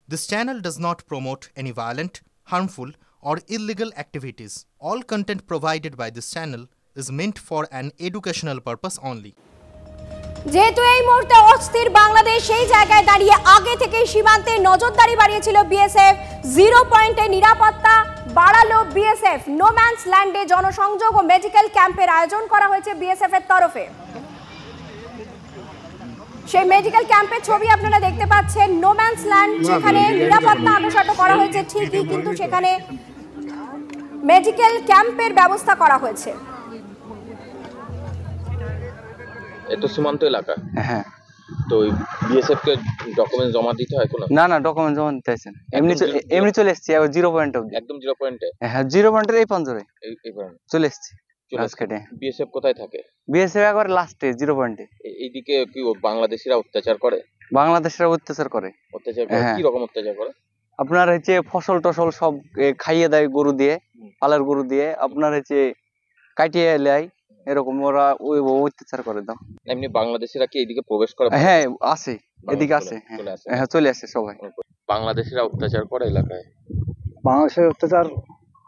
This channel does not promote any violent, harmful, or illegal activities. All content provided by this channel is meant for an educational purpose only. যেহেতু এই মুহূর্তে অস্থির বাংলাদেশ, সেই জায়গায় দাঁড়িয়ে আগে থেকেই সীমান্তে নজরদারি বাড়িয়েছিল বিএসএফ। 0 পয়েন্টে নিরাপত্তা বাড়ালো বিএসএফ। নো ম্যানস ল্যান্ডে জনসংযোগ ও মেডিকেল ক্যাম্পের আয়োজন করা হয়েছে বিএসএফ এর তরফে। সেই মেডিকেল ক্যাম্পের ছবি আপনারা দেখতে পাচ্ছেন। নো ম্যানস ল্যান্ড, যেখানে নিরাপত্তা আটোসাটো করা হয়েছে ঠিকই, কিন্তু সেখানে মেডিকেল ক্যাম্পের ব্যবস্থা করা হয়েছে। এটা সীমান্ত এলাকা। হ্যাঁ, তো বিএসএফ কে ডকুমেন্ট জমা দিতে হয় কোনো? না না, ডকুমেন্ট জমা দিতে হয়েছে এমনি চলে এসেছি। আবার 0 পয়েন্ট অবধি। একদম 0 পয়েন্টে? হ্যাঁ, 0 পয়েন্টের এই পঞ্জরে এই পয়েন্ট চলে এসেছি। রাজঘাটে। বিএসএফ কোথায় থাকে? বিএসএফ একবার লাস্টে 0 পয়েন্টে। এইদিকে কি বাংলাদেশিরা অত্যাচার করে? বাংলাদেশিরা অত্যাচার করে। অত্যাচার করে? কি রকম অত্যাচার করে? আপনার হচ্ছে ফসল টসল সব খাইয়ে দেয় গরু দিয়ে, পালের গরু দিয়ে। আপনার হচ্ছে কাটিয়ে নেয়, এরকম ওরা ওই অত্যাচার করে দাও। এমনি বাংলাদেশিরা কি এইদিকে প্রবেশ করে? হ্যাঁ, আসে, এদিকে আসে। হ্যাঁ, চলে আসে সবাই। বাংলাদেশিরা অত্যাচার করে এলাকায়? বাংলাদেশের অত্যাচার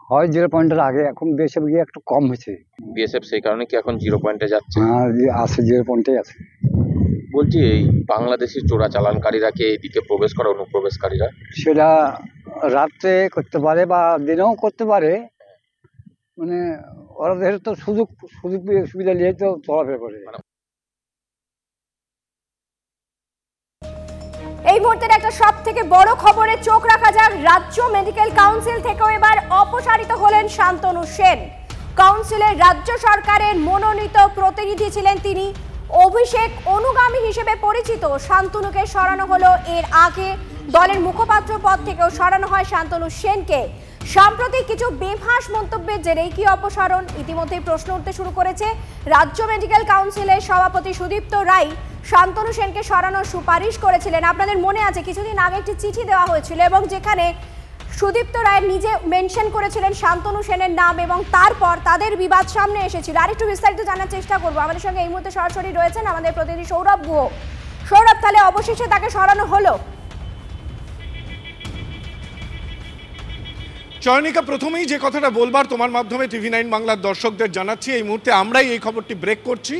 হয় 0 পয়েন্টের আগে, এখন বিএসএফ গিয়ে একটু কম হয়েছে। বিএসএফ সেই কারণে কি এখন 0 পয়েন্টে যাচ্ছে? হ্যাঁ, আছে 0 পয়েন্টেই আছে। বলছি, এই বাংলাদেশি চোরা চালানকারীরা কি এইদিকে প্রবেশ করে, অনুপ্রবেশকারীরা? সেটা রাত্রে করতে পারে বা দিনেও করতে পারে, মানে ওদের তো সুযোগ সুবিধা নিয়ে তো চলাফেরা করে। এই মুহূর্তের একটা সব থেকে বড় খবরে চোখ রাখা যাক। রাজ্য মেডিকেল কাউন্সিল থেকেও এবার অপসারিত হলেন শান্তনু সেন। কাউন্সিলের রাজ্য সরকারের মনোনীত প্রতিনিধি ছিলেন তিনি। অভিষেক অনুগামী হিসেবে পরিচিত শান্তনুকে সরানো হলো। এর আগে দলের মুখপাত্র পদ থেকেও সরানো হয় শান্তনু সেনকে। সাম্প্রতিক কিছু বেফাঁস মন্তব্যের জেরেই কি অপসারণ, ইতিমধ্যেই প্রশ্ন উঠতে শুরু করেছে। রাজ্য মেডিকেল কাউন্সিলের সভাপতি সুদীপ্ত রায় শান্তনু সেনকে সরানোর সুপারিশ করেছিলেন। আপনাদের মনে আছে কিছুদিন আগে একটি চিঠি দেওয়া হয়েছিল এবং যেখানে সুদীপ্ত রায় নিজে মেনশন করেছিলেন শান্তনু সেনের নাম, এবং তারপর তাদের বিবাদ সামনে এসেছিল। আরেকটু বিস্তারিত জানার চেষ্টা করবো। আমাদের সঙ্গে এই মুহূর্তে সরাসরি রয়েছেন আমাদের প্রতিনিধি সৌরভ গুহ। সৌরভ, তাহলে অবশেষে তাকে সরানো হলো? চয়নিকা, প্রথমেই যে কথাটা বলবার তোমার মাধ্যমে TV9 বাংলার দর্শকদের জানাচ্ছি, এই মুহূর্তে আমরাই এই খবরটি ব্রেক করছি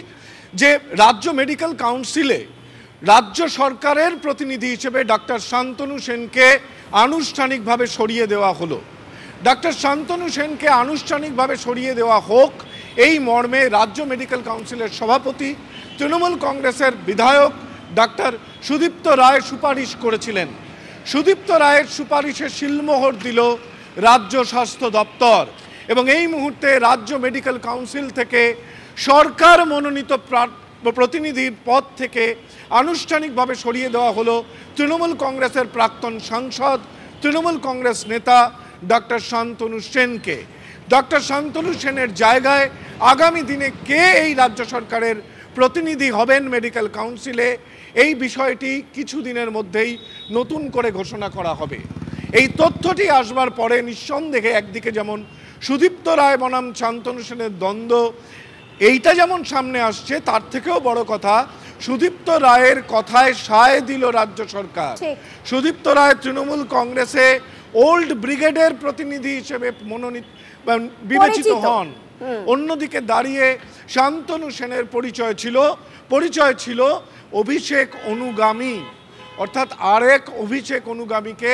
যে রাজ্য মেডিকেল কাউন্সিলে রাজ্য সরকারের প্রতিনিধি হিসেবে ডাক্তার শান্তনু সেনকে আনুষ্ঠানিকভাবে সরিয়ে দেওয়া হলো। ডাক্তার শান্তনু সেনকে আনুষ্ঠানিকভাবে সরিয়ে দেওয়া হোক, এই মর্মে রাজ্য মেডিকেল কাউন্সিলের সভাপতি তৃণমূল কংগ্রেসের বিধায়ক ডাক্তার সুদীপ্ত রায় সুপারিশ করেছিলেন। সুদীপ্ত রায়ের সুপারিশে শিলমোহর দিল রাজ্য স্বাস্থ্য দপ্তর, এবং এই মুহূর্তে রাজ্য মেডিকেল কাউন্সিল থেকে সরকার মনোনীত প্রতিনিধির পদ থেকে আনুষ্ঠানিকভাবে সরিয়ে দেওয়া হলো তৃণমূল কংগ্রেসের প্রাক্তন সাংসদ, তৃণমূল কংগ্রেস নেতা ডক্টর শান্তনু সেনকে। ডক্টর শান্তনু সেনের জায়গায় আগামী দিনে কে এই রাজ্য সরকারের প্রতিনিধি হবেন মেডিকেল কাউন্সিলে, এই বিষয়টি কিছুদিনের মধ্যেই নতুন করে ঘোষণা করা হবে। এই তথ্যটি আসবার পরে নিঃসন্দেহে একদিকে যেমন সুদীপ্ত রায় বনাম শান্তনু সেনের দ্বন্দ্ব এইটা যেমন সামনে আসছে, তার থেকেও বড় কথা সুদীপ্ত রায়ের কথায় সায় দিল রাজ্য সরকার। সুদীপ্ত রায় তৃণমূল কংগ্রেসে ওল্ড ব্রিগেডের প্রতিনিধি হিসেবে বিবেচিত হন। অন্যদিকে দাঁড়িয়ে শান্তনু সেনের পরিচয় ছিল অভিষেক অনুগামী, অর্থাৎ আরেক অভিষেক অনুগামীকে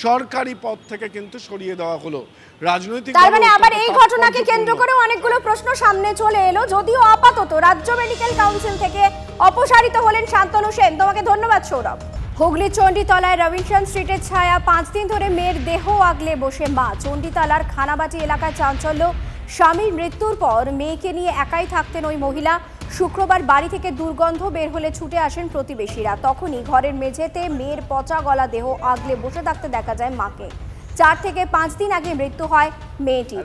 সরকারি পদ থেকে কিন্তু সরিয়ে দেওয়া হলো। রাজনৈতিক তার মানে আবার এই ঘটনাকে কেন্দ্র করে অনেকগুলো প্রশ্ন সামনে চলে এলো, যদিও আপাতত রাজ্য মেডিকেল কাউন্সিল থেকে অপসারিত হলেন শান্তনু সেন। তোমাকে ধন্যবাদ সৌরভ। হুগলি চণ্ডীতলায় রবিনসন স্ট্রিটের ছায়া, 5 দিন ধরে মেয়ের দেহ আগলে বসে মা। চণ্ডীতলার খানাবাটি এলাকায় চাঞ্চল্য। স্বামীর মৃত্যুর পর মেয়েকে নিয়ে একাই থাকতেন ওই মহিলা। শুক্রবার বাড়ি থেকে দুর্গন্ধ বের হলে ছুটে আসেন প্রতিবেশীরা। তখনই ঘরের মেঝেতে মেয়ের পচা গলা দেহ আগলে বসে থাকতে দেখা যায় মাকে। 4 থেকে 5 দিন আগে মৃত্যু হয় মেয়েটির।